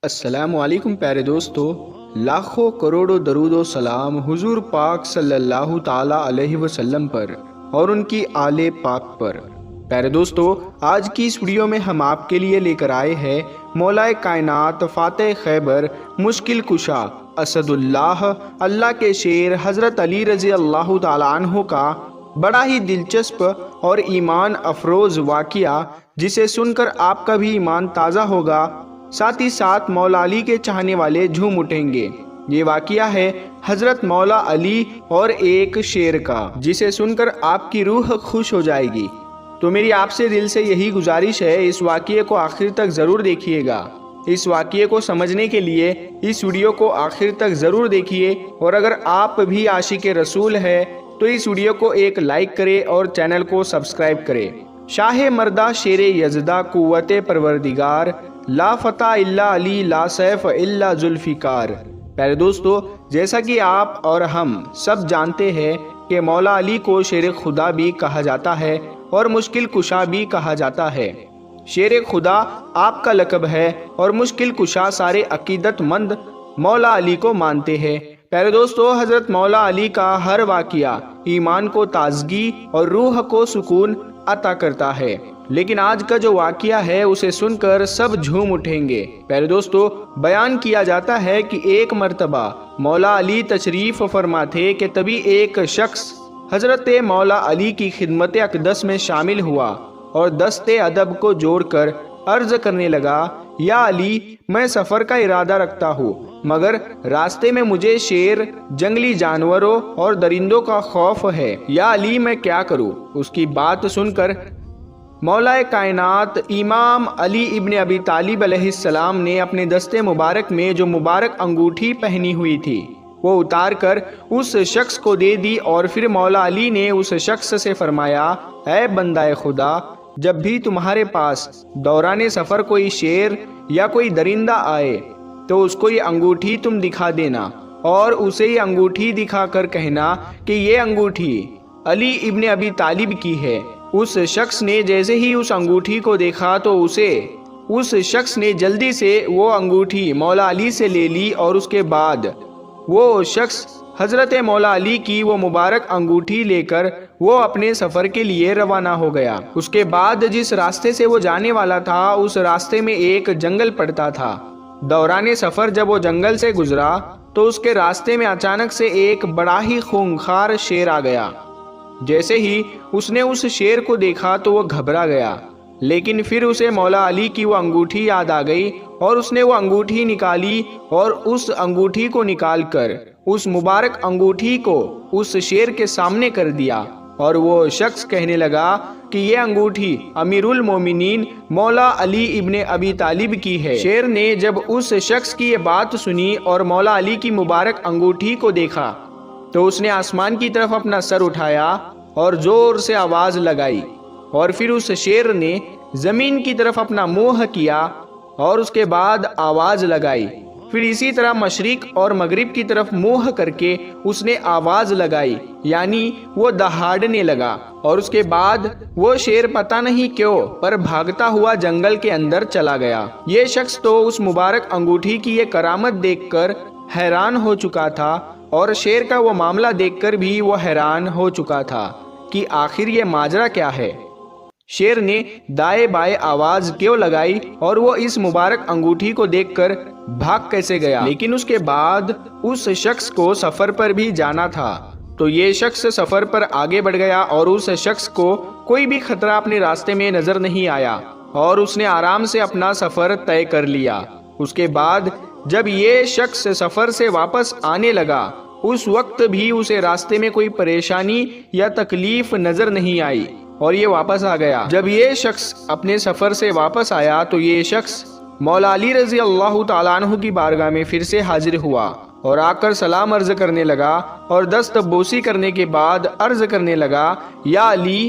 السلام علیکم پیارے دوستو، لاکھوں کروڑوں درود و سلام حضور پاک صلی اللہ تعالی علیہ وسلم پر اور ان کی آل پاک پر۔ پیارے دوستو، آج کی اس ویڈیو میں ہم آپ کے لیے لے کر آئے ہیں مولا کائنات فاتح خیبر مشکل کشا اسد اللہ کے شیر حضرت علی رضی اللہ تعالیٰ عنہ کا بڑا ہی دلچسپ اور ایمان افروز واقعہ، جسے سن کر آپ کا بھی ایمان تازہ ہوگا، ساتھ ہی ساتھ مولا علی کے چاہنے والے جھوم اٹھیں گے۔ یہ واقعہ ہے حضرت مولا علی اور ایک شیر کا، جسے سن کر آپ کی روح خوش ہو جائے گی۔ تو میری آپ سے دل سے یہی گزارش ہے، اس واقعے کو آخر تک ضرور دیکھیے گا۔ اس واقعے کو سمجھنے کے لیے اس ویڈیو کو آخر تک ضرور دیکھیے، اور اگر آپ بھی عاشق رسول ہے تو اس ویڈیو کو ایک لائک کرے اور چینل کو سبسکرائب کرے۔ شاہ مردہ شیر یزدہ قوت پروردگار، لا فتح الا علی لا سیف الا ذوالفقار۔ پیارے دوستو، جیسا کہ آپ اور ہم سب جانتے ہیں کہ مولا علی کو شیر خدا بھی کہا جاتا ہے اور مشکل کشا بھی کہا جاتا ہے۔ شیر خدا آپ کا لقب ہے اور مشکل کشا سارے عقیدت مند مولا علی کو مانتے ہیں۔ پیارے دوستو، حضرت مولا علی کا ہر واقعہ ایمان کو تازگی اور روح کو سکون عطا کرتا ہے، لیکن آج کا جو واقعہ ہے اسے سن کر سب جھوم اٹھیں گے۔ پیارے دوستو، بیان کیا جاتا ہے کہ ایک مرتبہ مولا علی تشریف فرما تھے کہ تبھی ایک شخص حضرت مولا علی کی خدمت اقدس میں شامل ہوا اور دست ادب کو جوڑ کر عرض کرنے لگا، یا علی، میں سفر کا ارادہ رکھتا ہوں، مگر راستے میں مجھے شیر، جنگلی جانوروں اور درندوں کا خوف ہے۔ یا علی، میں کیا کروں؟ اس کی بات سن کر مولا کائنات امام علی ابن ابی طالب علیہ السلام نے اپنے دست مبارک میں جو مبارک انگوٹھی پہنی ہوئی تھی وہ اتار کر اس شخص کو دے دی، اور پھر مولا علی نے اس شخص سے فرمایا، اے بندہ خدا، جب بھی تمہارے پاس دوران سفر کوئی شیر یا کوئی درندہ آئے تو اس کو یہ انگوٹھی تم دکھا دینا، اور اسے یہ انگوٹھی دکھا کر کہنا کہ یہ انگوٹھی علی ابن ابی طالب کی ہے۔ اس شخص نے جیسے ہی اس انگوٹھی کو دیکھا تو اس شخص نے جلدی سے وہ انگوٹھی مولا علی سے لے لی، اور اس کے بعد وہ شخص حضرت مولا علی کی وہ مبارک انگوٹھی لے کر وہ اپنے سفر کے لیے روانہ ہو گیا۔ اس کے بعد جس راستے سے وہ جانے والا تھا اس راستے میں ایک جنگل پڑتا تھا۔ دوران سفر جب وہ جنگل سے گزرا تو اس کے راستے میں اچانک سے ایک بڑا ہی خونخوار شیر آ گیا۔ جیسے ہی اس نے اس شیر کو دیکھا تو وہ گھبرا گیا، لیکن پھر اسے مولا علی کی وہ انگوٹھی یاد آ گئی، اور اس نے وہ انگوٹھی نکالی، اور اس انگوٹھی کو نکال کر اس مبارک انگوٹھی کو اس شیر کے سامنے کر دیا، اور وہ شخص کہنے لگا کہ یہ انگوٹھی امیر المومنین مولا علی ابن ابی طالب کی ہے۔ شیر نے جب اس شخص کی یہ بات سنی اور مولا علی کی مبارک انگوٹھی کو دیکھا تو اس نے آسمان کی طرف اپنا سر اٹھایا اور زور سے آواز لگائی، اور پھر اس شیر نے زمین کی طرف اپنا منہ کیا اور اس کے بعد آواز لگائی، پھر اسی طرح مشرق اور مغرب کی طرف منہ کر کے اس نے آواز لگائی، یعنی وہ دہاڑنے لگا، اور اس کے بعد وہ شیر پتہ نہیں کیوں پر بھاگتا ہوا جنگل کے اندر چلا گیا۔ یہ شخص تو اس مبارک انگوٹھی کی یہ کرامت دیکھ کر حیران ہو چکا تھا، اور شیر کا وہ معاملہ دیکھ کر بھی وہ حیران ہو چکا تھا کہ آخر یہ ماجرا کیا ہے۔ شیر نے دائیں بائیں آواز کیوں لگائی اور وہ اس مبارک انگوٹھی کو دیکھ کر بھاگ کیسے گیا؟ لیکن اس کے بعد اس شخص کو سفر پر بھی جانا تھا، تو یہ شخص سفر پر آگے بڑھ گیا، اور اس شخص کو کوئی بھی خطرہ اپنے راستے میں نظر نہیں آیا، اور اس نے آرام سے اپنا سفر طے کر لیا۔ اس کے بعد جب یہ شخص سفر سے واپس آنے لگا اس وقت بھی اسے راستے میں کوئی پریشانی یا تکلیف نظر نہیں آئی، اور یہ واپس آ گیا۔ جب یہ شخص اپنے سفر سے واپس آیا تو یہ شخص مولا علی رضی اللہ تعالیٰ عنہ کی بارگاہ میں پھر سے حاضر ہوا، اور آ کر سلام عرض کرنے لگا، اور دست بوسی کرنے کے بعد عرض کرنے لگا، یا علی،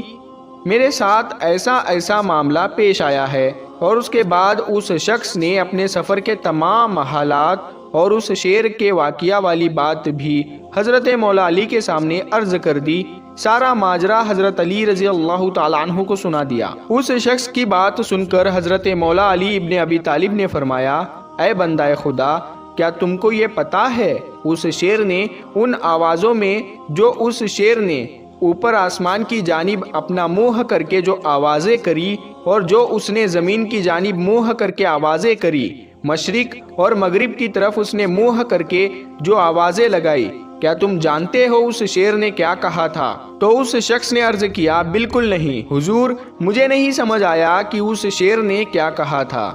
میرے ساتھ ایسا معاملہ پیش آیا ہے۔ اور اس کے بعد اس شخص نے اپنے سفر کے تمام حالات اور اس شیر کے واقعہ والی بات بھی حضرت مولا علی کے سامنے عرض کر دی۔ سارا ماجرا حضرت علی رضی اللہ تعالیٰ عنہ کو سنا دیا۔ اس شخص کی بات سن کر حضرت مولا علی ابن ابی طالب نے فرمایا، اے بندہ خدا، کیا تم کو یہ پتا ہے اس شیر نے ان آوازوں میں جو اس شیر نے اوپر آسمان کی جانب اپنا منہ کر کے جو آوازیں کری، اور جو اس نے زمین کی جانب منہ کر کے آوازیں کری، مشرق اور مغرب کی طرف اس نے منہ کر کے جو آوازیں لگائی، کیا تم جانتے ہو اس شیر نے کیا کہا تھا؟ تو اس شخص نے عرض کیا، بالکل نہیں حضور، مجھے نہیں سمجھ آیا کہ اس شیر نے کیا کہا تھا۔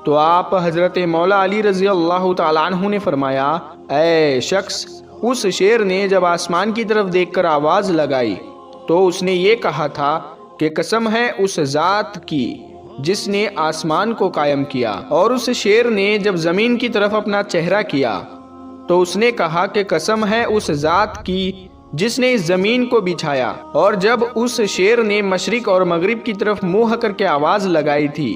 تو آپ حضرت مولا علی رضی اللہ تعالیٰ عنہ نے فرمایا، اے شخص، اس شیر نے جب آسمان کی طرف دیکھ کر آواز لگائی تو اس نے یہ کہا تھا کہ قسم ہے اس ذات کی جس نے آسمان کو قائم کیا، اور اس شیر نے جب زمین کی طرف اپنا چہرہ کیا تو اس نے کہا کہ قسم ہے اس ذات کی جس نے اس زمین کو بچھایا، اور جب اس شیر نے مشرق اور مغرب کی طرف منہ کر کے آواز لگائی تھی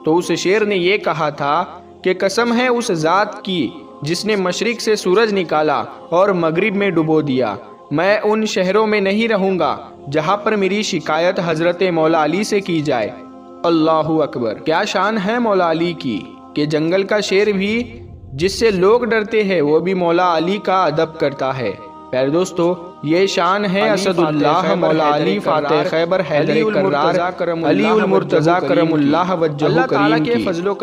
تو اس شیر نے یہ کہا تھا کہ قسم ہے اس ذات کی جس نے مشرق سے سورج نکالا اور مغرب میں ڈبو دیا، میں ان شہروں میں نہیں رہوں گا جہاں پر میری شکایت حضرت مولا علی سے کی جائے۔ اللہ اکبر! کیا شان ہے مولا علی کی کہ جنگل کا شیر بھی جس سے لوگ ڈرتے ہیں وہ بھی مولا علی کا ادب کرتا ہے۔ پیارے دوستو، یہ شان ہے اسد اللہ مولا علی فاتح خیبر حیدر کرار علی المرتضیٰ کرم اللہ وجہہ کریم کی۔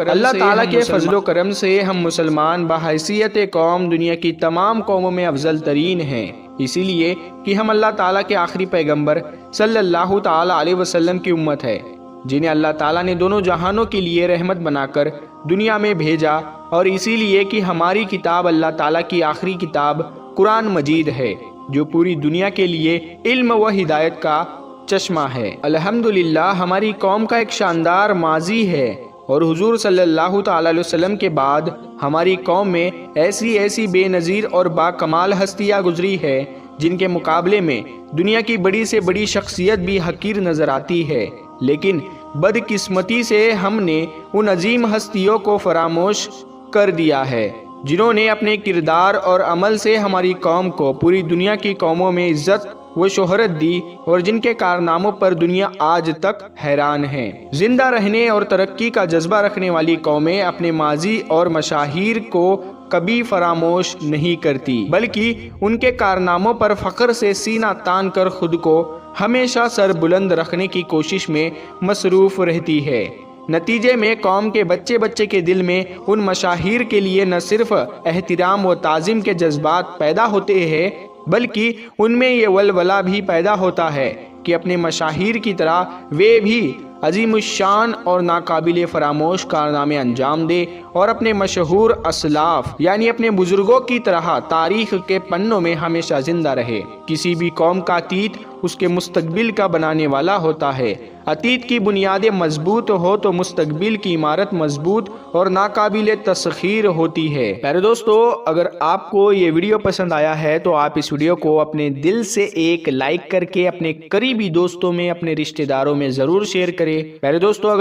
اللہ تعالیٰ کے فضل و کرم سے ہم مسلمان بحیثیت قوم دنیا کی تمام قوموں میں افضل ترین ہیں، اسی لیے کہ ہم اللہ تعالیٰ کے آخری پیغمبر صلی اللہ تعالیٰ علیہ وسلم کی امت ہے، جنہیں اللہ تعالیٰ نے دونوں جہانوں کے لیے رحمت بنا کر دنیا میں بھیجا، اور اسی لیے کہ ہماری کتاب اللہ تعالیٰ کی آخری کتاب قرآن مجید ہے جو پوری دنیا کے لیے علم و ہدایت کا چشمہ ہے۔ الحمدللہ ہماری قوم کا ایک شاندار ماضی ہے، اور حضور صلی اللہ تعالیٰ علیہ وسلم کے بعد ہماری قوم میں ایسی بے نظیر اور با کمال ہستیاں گزری ہے جن کے مقابلے میں دنیا کی بڑی سے بڑی شخصیت بھی حقیر نظر آتی ہے، لیکن بدقسمتی سے ہم نے ان عظیم ہستیوں کو فراموش کر دیا ہے جنہوں نے اپنے کردار اور عمل سے ہماری قوم کو پوری دنیا کی قوموں میں عزت و شہرت دی، اور جن کے کارناموں پر دنیا آج تک حیران ہے۔ زندہ رہنے اور ترقی کا جذبہ رکھنے والی قومیں اپنے ماضی اور مشاہیر کو کبھی فراموش نہیں کرتی، بلکہ ان کے کارناموں پر فخر سے سینہ تان کر خود کو ہمیشہ سر بلند رکھنے کی کوشش میں مصروف رہتی ہے۔ نتیجے میں قوم کے بچے کے دل میں ان مشاہیر کے لیے نہ صرف احترام و تعظیم کے جذبات پیدا ہوتے ہیں، بلکہ ان میں یہ ولولہ بھی پیدا ہوتا ہے کہ اپنے مشاہیر کی طرح وہ بھی عظیم الشان اور ناقابل فراموش کارنامے انجام دے، اور اپنے مشہور اسلاف یعنی اپنے بزرگوں کی طرح تاریخ کے پنوں میں ہمیشہ زندہ رہے۔ کسی بھی قوم کا عتیق اس کے مستقبل کا بنانے والا ہوتا ہے۔ عتیق کی بنیادیں مضبوط ہو تو مستقبل کی عمارت مضبوط اور ناقابل تسخیر ہوتی ہے۔ پیارے دوستو، اگر آپ کو یہ ویڈیو پسند آیا ہے تو آپ اس ویڈیو کو اپنے دل سے ایک لائک کر کے اپنے قریبی دوستوں میں، اپنے رشتہ داروں میں ضرور شیئر کریں۔ پیارے دوستو، اگر